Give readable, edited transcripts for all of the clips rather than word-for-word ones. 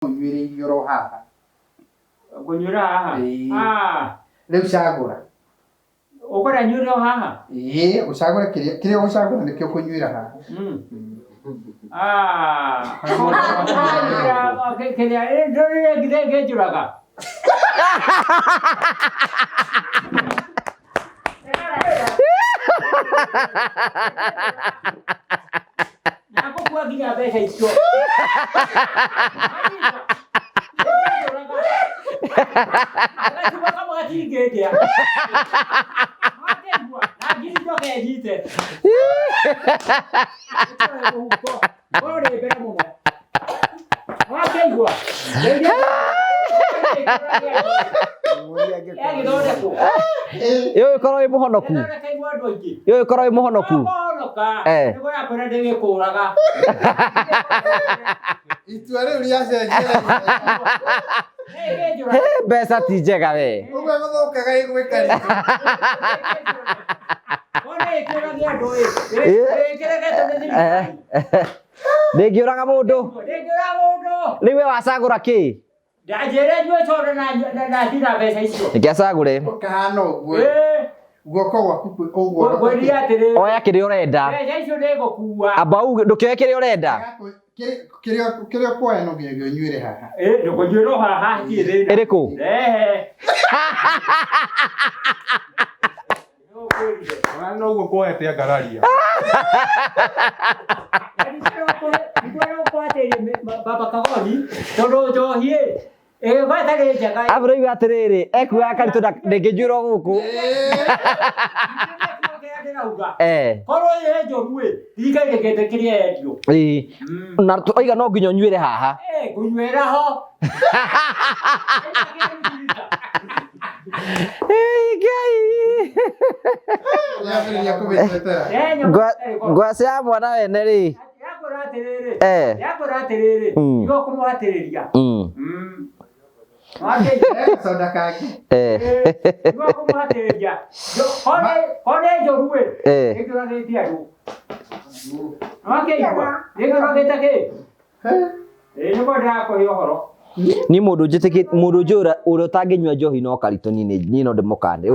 Nyiri yoro haha. Kunyura haha. Leo shagura. Ukora nyuro haha. Ushagura kile ushagura nikyo kunyura haha. Kile ndio gide juraga. Nako kwa gina pesa hicho. Yo koroi muhonoku. Yo koroi muhonoku. Itware uriacenjia. Mbeca ti njega we. Uwe guthukaga igwikari. Ndingiuraga mundu. Riu we wacagura ki? Ndajere njwe tora na thira mbeca icio. Ngiacagure. Kahana uguo. Guoko gwaku uguo. Gweria atiriri. Oya kiri urenda. Mbeca icio ndigukua. Amba u ndukioe kiri urenda. Kirio kwa no gyo nywire haha. Ndukunyuro haha kiri. Iriku? No uguo kwete agararia. Baba kagoni todo johie gwatare jaga Abro iga atiriri ekuga karitu ndinginyuro guku. Koro ye jorue thika igete kiria endio. Na oiga no nginya nywire haha. Kunywera ho. Ngwacia mwana wene ri. Yakora atiriri. Igo kumuhatiriria. Soda kaki. Igo kumuhatiriria. Kone jorue. Ekura getia ru. Igwa. Ekura getake. Ni boda ko yohoro. Ni mundu njitiki mundu njura uri utanginywa njohi no karito ni no ndimukande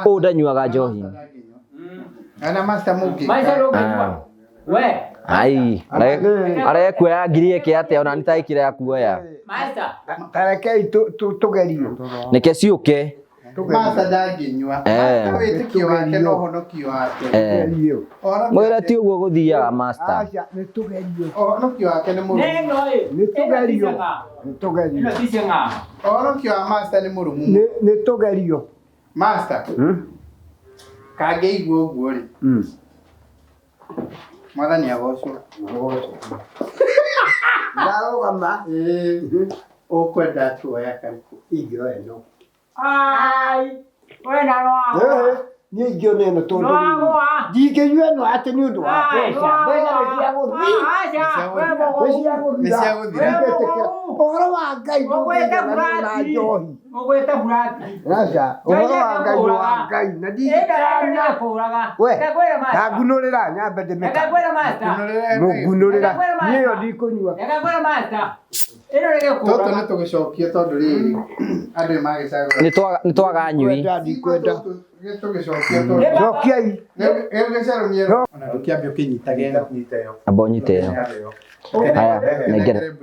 udanyuaga njohi. Ana master mugi. We. Ai, are kuya ngiri eke ate ona nitaikire ya kuoya. Master. Tareke tugerio. Nike ciuke. Master danginywa. Witikio wake no honokio wake. Mwira ti uguo guthiaga master. Acha ni tugerio. Honokio wake ni murumu. Ni tugerio. Ni tugerio. Ino tisenga. Honokio wa master ni murumu. Ni tugerio. Master. Kage igwo uguo ri. Mwathani agocwo. Ndarugama. Ukwenda tuoya kariku. Igio eno. Ai. We na roa. Ni igio neno tondu. Ndinginyua no ati ni undu wa mbeca. Mbeca ni cia guthii. Ni cia guthii. Uhoro wa Ngai ugwete burati. Ugwete burati. Acha. Uhoro wa Ngai wa Ngai na ndingikana kuraga. We. Ndagunurira nyambe ndimeka. Ndagwira master. Mugunurira. Niyo ndikunyua. Ndagwira master. Ino rege kuraga. Toto ni tugicokio tondu riri andu magicagura. Ni twaga nyui. Ndikwenda. Tugicokio tondu. Rokiai. Gicaro niero. Ona ukiambia ukinyitage nyitayo. Amba nyiteyo. Haya, negere.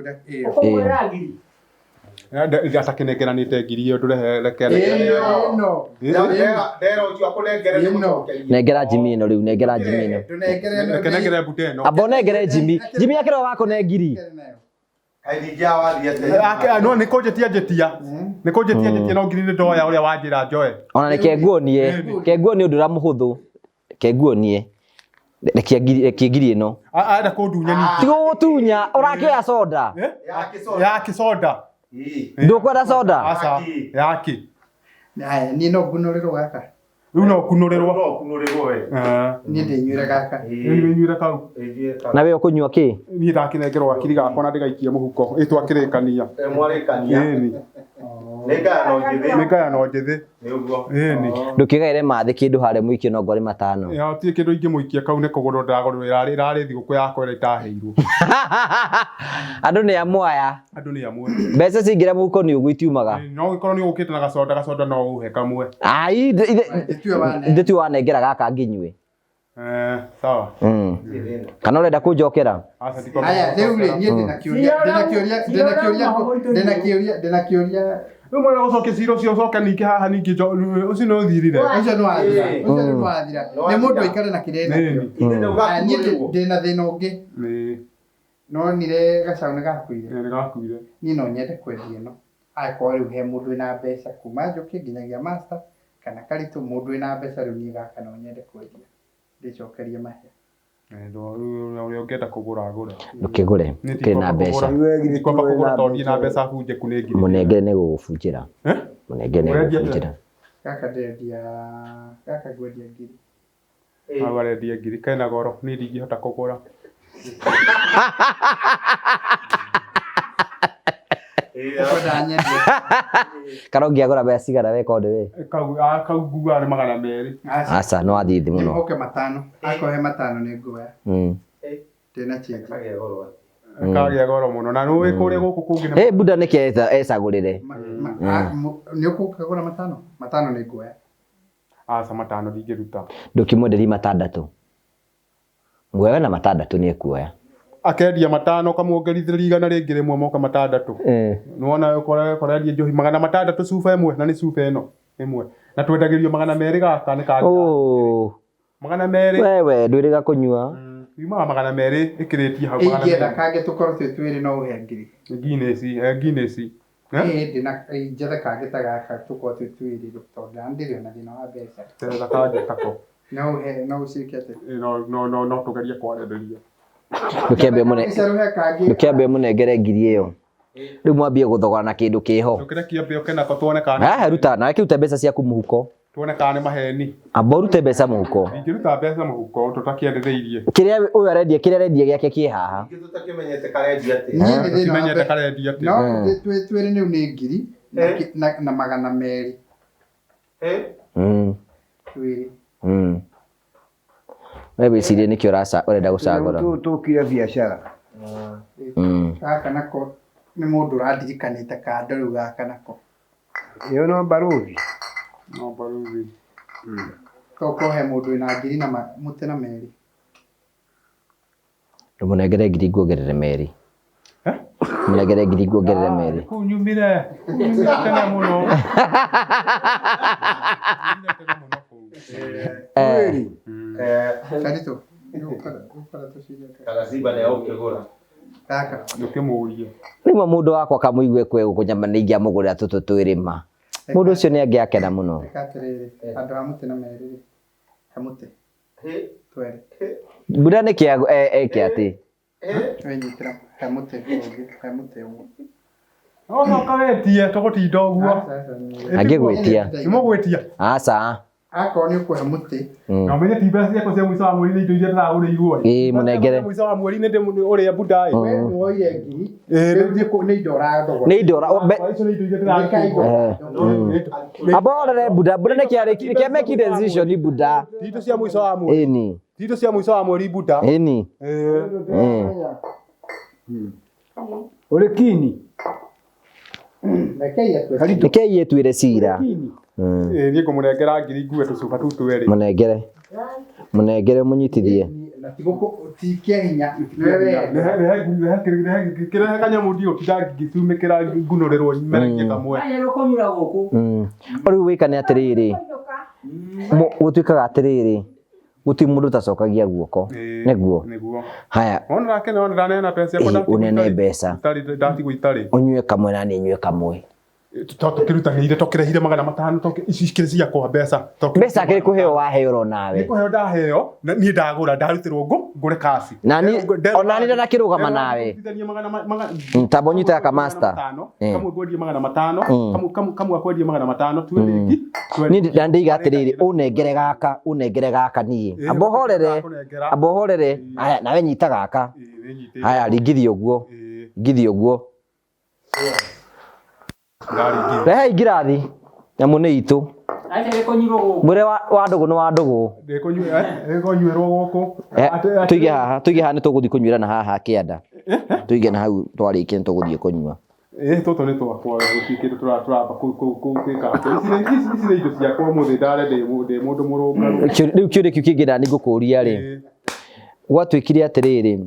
Ndatakinegeranite ngiri iyo ndureherekere. No. Ndero ucio akunengere Nengera Jimmy ino riu nengera Jimmy ino. Kenegere bute no. Amba nengere Jimmy. Jimmy akira wako ne ngiri. Kaidija wathia te. No niko jetia no ngiri ndoya uria wanjira njoe. Ona neke nguonie. Ke nguonie undu ra muhuthu. Ke nguonie. Reke ngiri ino. Ada kundunya ni. Tigo gutunya urakioya soda. Ya kisoda. Ndukwenda soda. Asa. Yaki. Ni no gunurirwo gaka. Riu no kunurirwo we. Ni ndinywire gaka. Nyuire kau. Na we ukunywa ki? Ni ndakinengerwo akiri gakwa na ndigaikie muhuko. Itwa kirekania. Mwarikania. Ni. Nĩngaya no njĩthĩ. Ĩni. Ndũkĩgaĩre mathĩ kĩndũ harĩa mũikio no ngorĩ 5. Ya ti kĩndũ ingĩmũikia kau nĩ kũgũrwo ndagũrwo irarĩ thigũkũ yakwa ĩrĩa itaheirwo. Andũ nĩ amuaya. Andũ nĩ amwe. Mbeca cingĩra mũhuko nĩ ũguo itiumaga. No gĩkorwo nĩ ũgũkĩte na gacoda no ũhe kamwe. Ai ithe tu wanengera gaka nginyue. Sawa. Kana ũrenda kũnjokera? Aya rĩu niĩ ndĩna kĩũria Rĩu mwena gũcokia cira ũcio ũcoke ningĩ haha ningĩ ũcio no thirire. Ũcio nĩ wathira. Nĩ mũndũ aikare na kĩrĩa nakĩo. Niĩ ndĩna thĩna ũngĩ. Nonire gacaũ nĩ gakuire. Nĩ gakuire. Niĩ no nyende kwendia ĩno. Akorwo rĩu he mũndũ wĩna mbeca kuma Njũkĩ nginyagia Master kana Karitũ mũndũ wĩna mbeca rĩu niĩ gaka no nyende kwendia. Ndĩcokerie mahĩa. Ũrĩa ũngĩenda kũgũra agũre. Ndũkĩgũre kĩrĩ na mbeca. Kwamba kũgũra tondũ na mbeca bunjeku nĩ ngiri. Mũnengere nĩ gũgũbunjĩra. Mũnengere nĩ gũgũbunjĩra. Gaka ndendia gaka ngwendia ngiri. Hau arendia ngiri kena goro niĩ ndingĩhota kũgũra. Kana ũngĩagũra mbeca cigana weka ũndũ we? Kau nguga nĩ 200. Aca no athithi mũno. Oke 5. Akohe 5 nĩ nguoya. Tena change. Kagĩa goro mũno na nĩ kũrĩa gũkũ kũngĩ. Buda nĩkĩ ecagũrĩre. Nĩ ũkũgũra 5? 5 nĩ nguoya. Aca 5 ndingĩruta. Ndũkĩmwenderia 6. Nguoya na 6 nĩ ekuoya. Akendia 5 kamuongerithĩria igana rĩngĩ rĩmwe moka 6. Nĩwona ũkorendia njohi 600 cuba ĩmwe na nĩ cuba ĩno ĩmwe. Na twendagĩrio 200 gaka nĩ kanga. 200. Wewe ndwĩrĩga kũnyua. Yuma 200 ĩkĩrĩtie hau 200. Ingĩenda kange tũkorwo twĩrĩ no ũhe ngiri. Guinness. Ndĩna njethe kange ta gaka tũkorwo twĩrĩ tondũ ndirĩ na thĩna wa mbeca. Tetha kange tako. No ũcike atĩ. No tũgerie kwarenderia. Ndũkĩambie mũnengere ngiri ĩyo. Rĩu mwambie gũthogora na kĩndũ kĩho. Ndũkĩre kĩambie ũkena ko tuone kana. Ruta na kĩrute mbeca ciaku mũhuko. Tuone kana nĩ maheni. Amba ũrute mbeca mũhuko. Ingĩruta mbeca mũhuko tũtakĩendereirie. Kĩrĩa ũyũ arendia gĩake kĩ haha. Ingĩ tũtakĩmenyete karendia atĩ. Tũmenyete karendia atĩ. No twĩrĩ nĩu nĩ ngiri na 200. Twĩrĩ. Wewe wĩcirie nĩkĩ ũrenda gũcagũra. Tũkire biacara. Gaka nako nĩ mũndũ ũrandirikanĩte kando rĩu gaka nako. Ĩyo no mbaruthi. No mbaruthi. Kohe mũndũ wĩna ngiri na mũtĩ na merĩ. Ndũmũnengere ngiri nguongerere merĩ. Mũnengere ngiri nguongerere merĩ. Kunyumire tene mũno. Karitũ. Kana Simba nĩ ũkĩgũra. Kaka. Ndũkĩmũrie. Rĩmwe mũndũ wakwa kamũigue kwegũ kũnyama nĩ ingĩamũgũrĩra tũtũ twĩrĩma. Mũndũ ũcio nĩ angĩakena mũno. Katirĩrĩ andũ a mũtĩ na merĩ. Kamũtĩ. Twere. Buda nĩkĩ eke atĩ. Wenyitĩra kamũtĩ ũngĩ kamũtĩ ũmwe. No kawetie tũgũtinda ũguo. Angĩgwĩtia. Nĩmũgwĩtia. Aca. Akorwo nĩ ũkũhe mũtĩ. Na menye ti mbeca ciakwa cia mũico wa mweri nĩ indo iria ndĩragũrĩirwo. Mũnengere. Mũico wa mweri nĩ ũrĩa Buda. Nĩ woire ngiri. Nĩ indo ũrathogora. Nĩ indo icio nĩ indo iria ndĩragũrĩirwo. Aborere Buda nĩkĩ make decision Buda. Indo cia mũico wa mweri. Ĩni. Indo cia mũico wa mweri Buda. Ĩni. Ũrĩ kini. Rekei etuĩre cira. Niĩ ngũmũnengera ngiri ngue tũcuba tũu twĩrĩ. Mũnengere mũnyitithie. Kĩrehe kanyamũ ndio ngĩcumĩkĩra ngunũrĩrwo merekie kamwe. Rĩu wĩkane atĩrĩrĩ. Gũtuĩkaga atĩrĩrĩ. Gũtirĩ mũndũ tacokagia guoko. Nĩguo. Haya. Unene mbeca. Unyue kamwe na niĩ nyue kamwe. Tũkĩrutanĩire tũkĩrehire 500 ici cikĩrĩ ciakwa mbeca. Mbeca kĩrĩ kũheo waheo nawe. Nĩ kũheo ndaheo na niĩ ndagũra ndarutĩrwo ngũre kasi. Na niĩ ona niĩ ndakĩrũgama nawe. Tamba ũnyitaga ka Master. Kamwe ngwendia 500, kamwe akwendia 500 twĩrĩ. Niĩ ndĩiga atĩrĩrĩ ũnengere gaka niĩ. Amba ũhorere. Haya nawe nyita gaka. Haya ringithia ũguo. Ngithia ũguo. Rehe ngirathi. Nyamu nĩ itũ. Acha konyiro go. Mwĩre wa ndũgũ nĩ wa ndũgũ. Ndĩkũnyuĩrwo gũkũ. Tuige haha nĩ tũgũthiĩ kũnyuĩrana haha kĩanda. Tuige na hau twarĩkia nĩ tũgũthiĩ kũnyua. Tũtũ nĩ twakwa gũtikĩndũ tũramba kũĩka. Ici nĩ indo ciakwa mũthĩ ndare ndĩ mũndũ mũrũngarũ. Rĩu kĩũria kĩu kĩngĩ ndani ngũkũria rĩ. Gwatuĩkire atĩrĩrĩ